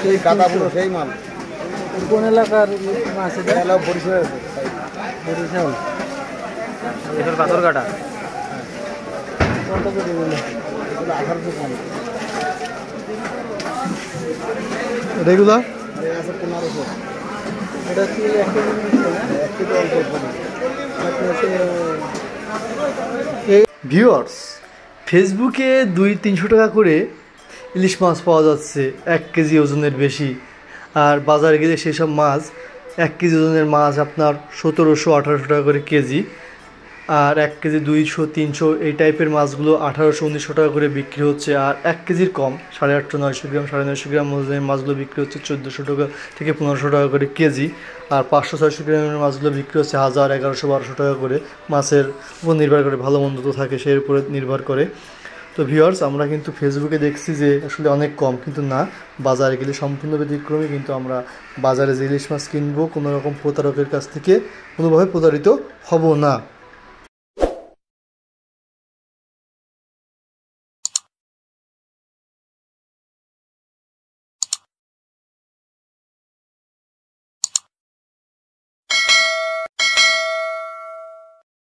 সেই কাদা পুরো সেই মাল। কোন এলাকার মাছ এটা? এলাকা বরিশাল। বরিশাল। এখানে পাথর কাটা কত করে বলে? 1800 কম। রেগুলার আছে 1500। এটা কি 1 কেজি নিচ্ছে না? 1 কেজি অল্প পড়ে। ভিউয়ার্স, ফেসবুকে 200-300 টাকা করে ইলিশ মাছ পাওয়া যাচ্ছে 1 কেজি ওজনের বেশি। আর বাজারে গেলে সেসব মাছ 1 কেজি ওজনের মাছ আপনার 1700-1800 টাকা করে কেজি। আর 1 কেজি 200-300 এই টাইপের মাছগুলো 1800-1900 টাকা করে বিক্রি হচ্ছে। আর 1 কেজির কম 850-900 গ্রাম 950 গ্রাম ওজনের মাছগুলো বিক্রি হচ্ছে 1400 টাকা থেকে 1500 টাকা করে কেজি। আর 500-600 গ্রামের মাছগুলো বিক্রি হচ্ছে 1000, 1100-1200 টাকা করে। মাছের উপর নির্ভর করে, ভালো মন্দ তো থাকে, সেই উপরে নির্ভর করে। তো ভিউয়ার্স, আমরা কিন্তু ফেসবুকে দেখছি যে আসলে অনেক কম, কিন্তু না, বাজারে গেলে সম্পূর্ণ ব্যতিক্রমী। কিন্তু আমরা বাজারে যে ইলিশ মাছ কিনবো কোনো রকম প্রতারকের কাছ থেকে কোনোভাবে প্রতারিত হব না।